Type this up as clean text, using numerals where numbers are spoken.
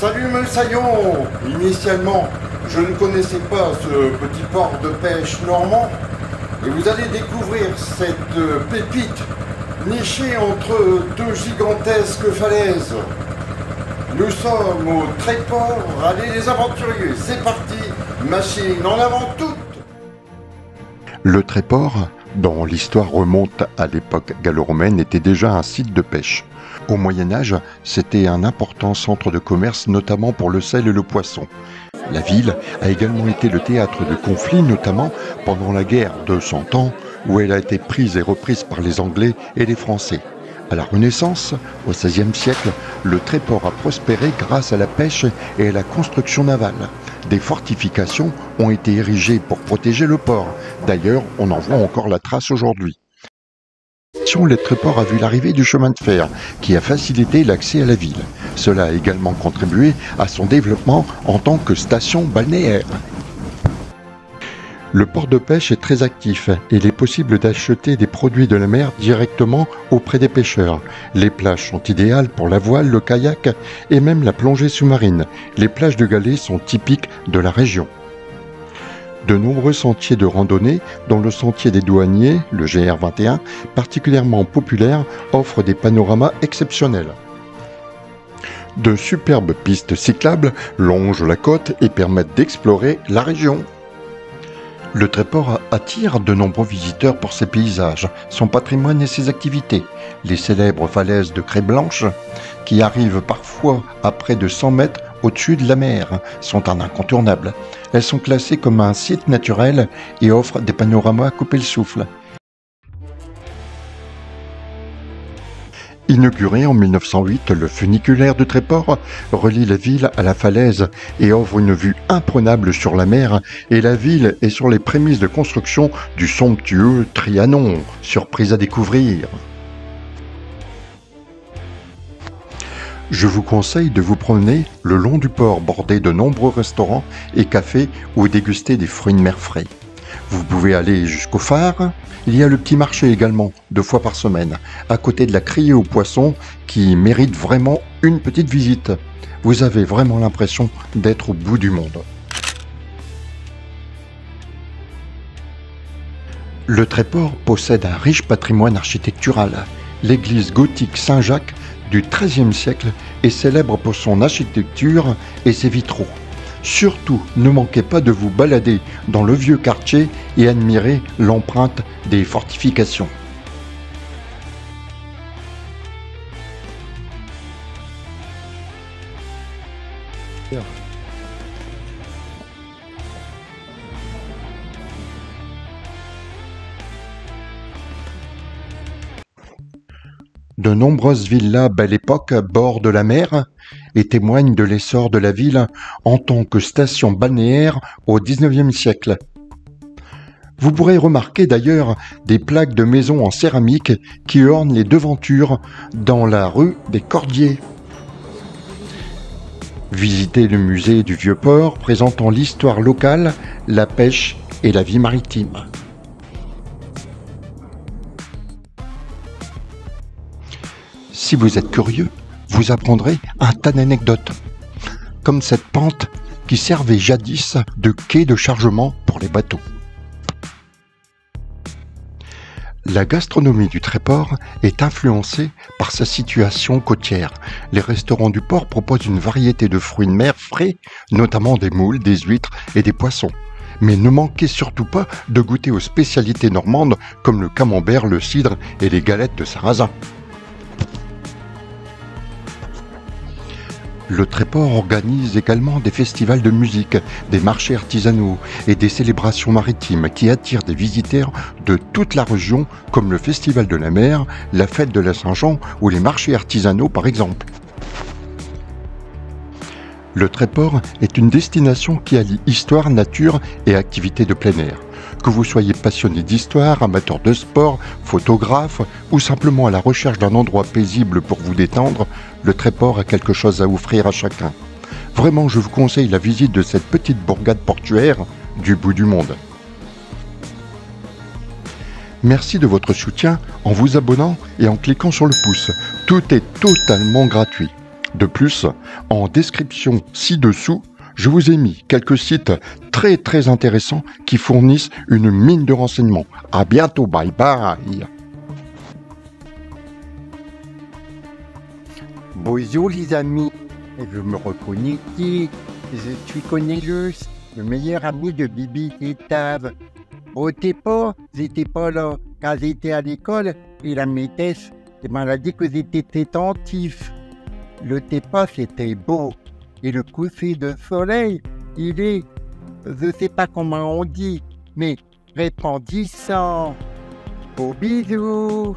Salut Messaillon! Initialement, je ne connaissais pas ce petit port de pêche normand et vous allez découvrir cette pépite nichée entre deux gigantesques falaises. Nous sommes au Tréport, allez les aventuriers, c'est parti, machine en avant toutes! Le Tréport, dont l'histoire remonte à l'époque gallo-romaine, était déjà un site de pêche. Au Moyen-Âge, c'était un important centre de commerce, notamment pour le sel et le poisson. La ville a également été le théâtre de conflits, notamment pendant la guerre de 100 ans, où elle a été prise et reprise par les Anglais et les Français. À la Renaissance, au XVIe siècle, le Tréport a prospéré grâce à la pêche et à la construction navale. Des fortifications ont été érigées pour protéger le port. D'ailleurs, on en voit encore la trace aujourd'hui. Le Tréport a vu l'arrivée du chemin de fer, qui a facilité l'accès à la ville. Cela a également contribué à son développement en tant que station balnéaire. Le port de pêche est très actif et il est possible d'acheter des produits de la mer directement auprès des pêcheurs. Les plages sont idéales pour la voile, le kayak et même la plongée sous-marine. Les plages de galets sont typiques de la région. De nombreux sentiers de randonnée, dont le sentier des douaniers, le GR21, particulièrement populaire, offrent des panoramas exceptionnels. De superbes pistes cyclables longent la côte et permettent d'explorer la région. Le Tréport attire de nombreux visiteurs pour ses paysages, son patrimoine et ses activités. Les célèbres falaises de craie blanche, qui arrivent parfois à près de 100 mètres au-dessus de la mer, sont un incontournable. Elles sont classées comme un site naturel et offrent des panoramas à couper le souffle. Inauguré en 1908, le funiculaire de Tréport relie la ville à la falaise et offre une vue imprenable sur la mer, et la ville est sur les prémices de construction du somptueux Trianon, surprise à découvrir. Je vous conseille de vous promener le long du port bordé de nombreux restaurants et cafés où déguster des fruits de mer frais. Vous pouvez aller jusqu'au phare. Il y a le petit marché également, 2 fois par semaine, à côté de la criée aux poissons qui mérite vraiment une petite visite. Vous avez vraiment l'impression d'être au bout du monde. Le Tréport possède un riche patrimoine architectural. L'église gothique Saint-Jacques du XIIIe siècle est célèbre pour son architecture et ses vitraux. Surtout, ne manquez pas de vous balader dans le vieux quartier et admirer l'empreinte des fortifications. De nombreuses villas Belle Époque bordent la mer et témoignent de l'essor de la ville en tant que station balnéaire au XIXe siècle. Vous pourrez remarquer d'ailleurs des plaques de maisons en céramique qui ornent les devantures dans la rue des Cordiers. Visitez le musée du Vieux-Port présentant l'histoire locale, la pêche et la vie maritime. Si vous êtes curieux, vous apprendrez un tas d'anecdotes, comme cette pente qui servait jadis de quai de chargement pour les bateaux. La gastronomie du Tréport est influencée par sa situation côtière. Les restaurants du port proposent une variété de fruits de mer frais, notamment des moules, des huîtres et des poissons. Mais ne manquez surtout pas de goûter aux spécialités normandes comme le camembert, le cidre et les galettes de sarrasin. Le Tréport organise également des festivals de musique, des marchés artisanaux et des célébrations maritimes qui attirent des visiteurs de toute la région, comme le Festival de la mer, la fête de la Saint-Jean ou les marchés artisanaux par exemple. Le Tréport est une destination qui allie histoire, nature et activités de plein air. Que vous soyez passionné d'histoire, amateur de sport, photographe ou simplement à la recherche d'un endroit paisible pour vous détendre, le Tréport a quelque chose à offrir à chacun. Vraiment, je vous conseille la visite de cette petite bourgade portuaire du bout du monde. Merci de votre soutien en vous abonnant et en cliquant sur le pouce. Tout est totalement gratuit. De plus, en description ci-dessous, je vous ai mis quelques sites très intéressants qui fournissent une mine de renseignements. À bientôt, bye bye. Bonjour les amis, je me reconnais qui? Je suis Cornelius, le meilleur ami de Bibi et Tav. Oh, j'étais pas là quand j'étais à l'école et la maîtresse m'a dit que j'étais attentif. Le TEPA c'était beau et le coucher de soleil, il est, je sais pas comment on dit, mais répandissant. Au bisous.